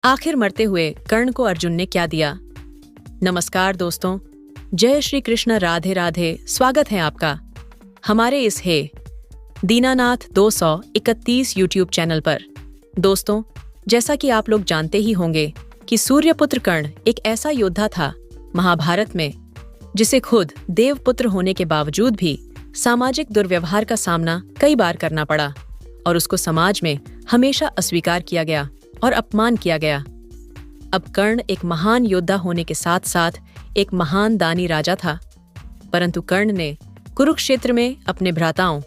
आखिर मरते हुए कर्ण को अर्जुन ने क्या दिया? नमस्कार दोस्तों, जय श्री कृष्ण, राधे राधे। स्वागत है आपका हमारे इस दीनानाथ 231 यूट्यूब चैनल पर। दोस्तों, जैसा कि आप लोग जानते ही होंगे कि सूर्यपुत्र कर्ण एक ऐसा योद्धा था महाभारत में जिसे खुद देवपुत्र होने के बावजूद भी सामाजिक दुर्व्यवहार का सामना कई बार करना पड़ा और उसको समाज में हमेशा अस्वीकार किया गया और अपमान किया गया। अब कर्ण एक महान योद्धा होने के साथ साथ एक महान दानी राजा था, परंतु कर्ण ने कुरुक्षेत्र में अपने भ्राताओं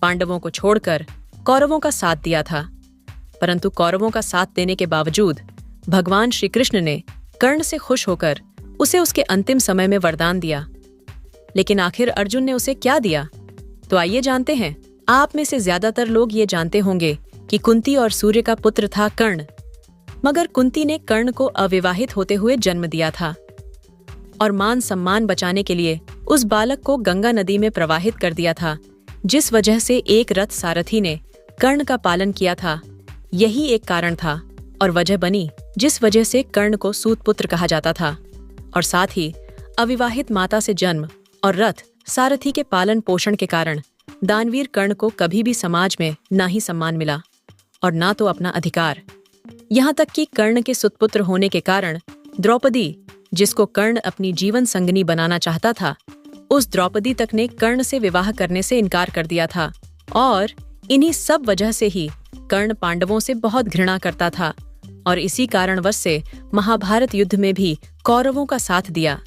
पांडवों को छोड़कर कौरवों का साथ दिया था। परंतु कौरवों का साथ देने के बावजूद भगवान श्री कृष्ण ने कर्ण से खुश होकर उसे उसके अंतिम समय में वरदान दिया। लेकिन आखिर अर्जुन ने उसे क्या दिया? तो आइए जानते हैं। आप में से ज्यादातर लोग ये जानते होंगे कि कुंती और सूर्य का पुत्र था कर्ण, मगर कुंती ने कर्ण को अविवाहित होते हुए जन्म दिया था और मान सम्मान बचाने के लिए उस बालक को गंगा नदी में प्रवाहित कर दिया था, जिस वजह से एक रथ सारथी ने कर्ण का पालन किया था। यही एक कारण था और वजह बनी जिस वजह से कर्ण को सूतपुत्र कहा जाता था। और साथ ही अविवाहित माता से जन्म और रथ सारथी के पालन पोषण के कारण दानवीर कर्ण को कभी भी समाज में ना ही सम्मान मिला और ना तो अपना अधिकार। यहाँ तक कि कर्ण के सुतपुत्र होने के कारण द्रौपदी, जिसको कर्ण अपनी जीवन संगनी बनाना चाहता था, उस द्रौपदी तक ने कर्ण से विवाह करने से इनकार कर दिया था। और इन्हीं सब वजह से ही कर्ण पांडवों से बहुत घृणा करता था और इसी कारणवश से महाभारत युद्ध में भी कौरवों का साथ दिया।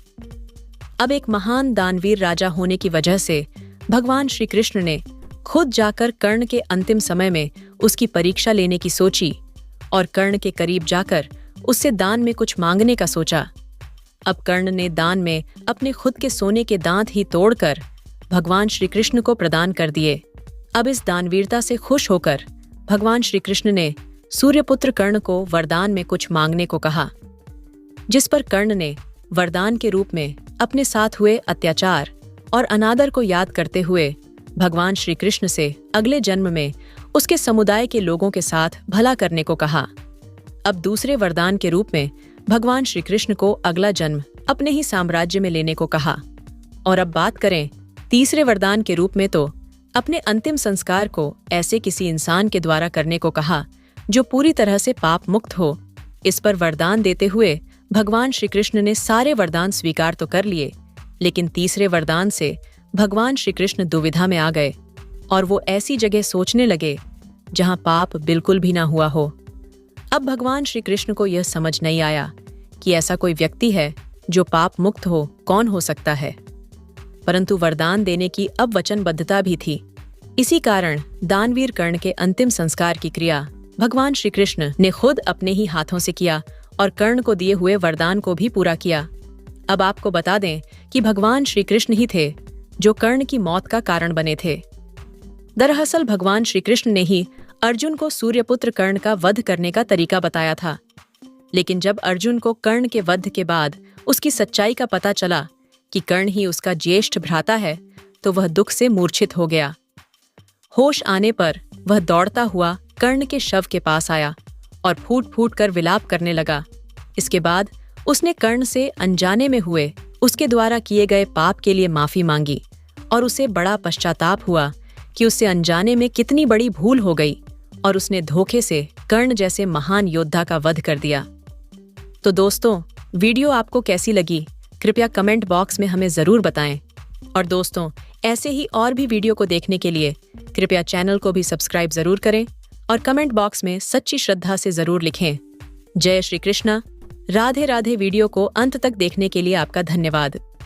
अब एक महान दानवीर राजा होने की वजह से भगवान श्री कृष्ण ने खुद जाकर कर्ण के अंतिम समय में उसकी परीक्षा लेने की सोची और कर्ण के करीब जाकर उससे दान में कुछ मांगने का सोचा। अब कर्ण ने दान में अपने खुद के सोने के दांत ही तोड़कर भगवान श्री कृष्ण को प्रदान कर दिए। अब इस दानवीरता से खुश होकर भगवान श्री कृष्ण ने सूर्यपुत्र कर्ण को वरदान में कुछ मांगने को कहा, जिस पर कर्ण ने वरदान के रूप में अपने साथ हुए अत्याचार और अनादर को याद करते हुए भगवान श्री कृष्ण से अगले जन्म में उसके समुदाय के लोगों के साथ भला करने को कहा। अब दूसरे वरदान के रूप में भगवान श्री कृष्ण को अगला जन्म अपने ही साम्राज्य में लेने को कहा। और अब बात करें तीसरे वरदान के रूप में, तो अपने अंतिम संस्कार को ऐसे किसी इंसान के द्वारा करने को कहा जो पूरी तरह से पाप मुक्त हो। इस पर वरदान देते हुए भगवान श्री कृष्ण ने सारे वरदान स्वीकार तो कर लिए, लेकिन तीसरे वरदान से भगवान श्री कृष्ण दुविधा में आ गए और वो ऐसी जगह सोचने लगे जहां पाप बिल्कुल भी ना हुआ हो। अब भगवान श्री कृष्ण को यह समझ नहीं आया कि ऐसा कोई व्यक्ति है जो पाप मुक्त हो, कौन हो सकता है। परंतु वरदान देने की अब वचनबद्धता भी थी। इसी कारण दानवीर कर्ण के अंतिम संस्कार की क्रिया भगवान श्री कृष्ण ने खुद अपने ही हाथों से किया और कर्ण को दिए हुए वरदान को भी पूरा किया। अब आपको बता दें कि भगवान श्री कृष्ण ही थे जो कर्ण की मौत का कारण बने थे। दरअसल भगवान श्री कृष्ण ने ही अर्जुन को सूर्यपुत्र कर्ण का वध करने का तरीका बताया था। लेकिन जब अर्जुन को कर्ण के वध के बाद उसकी सच्चाई का पता चला कि कर्ण ही उसका ज्येष्ठ भ्राता है, तो वह दुख से मूर्छित हो गया। होश आने पर वह दौड़ता हुआ कर्ण के शव के पास आया और फूट फूट कर विलाप करने लगा। इसके बाद उसने कर्ण से अनजाने में हुए उसके द्वारा किए गए पाप के लिए माफी मांगी और उसे बड़ा पश्चाताप हुआ कि उससे अनजाने में कितनी बड़ी भूल हो गई और उसने धोखे से कर्ण जैसे महान योद्धा का वध कर दिया। तो दोस्तों, वीडियो आपको कैसी लगी कृपया कमेंट बॉक्स में हमें जरूर बताएं। और दोस्तों, ऐसे ही और भी वीडियो को देखने के लिए कृपया चैनल को भी सब्सक्राइब जरूर करें और कमेंट बॉक्स में सच्ची श्रद्धा से जरूर लिखें। जय श्री कृष्णा, राधे राधे। वीडियो को अंत तक देखने के लिए आपका धन्यवाद।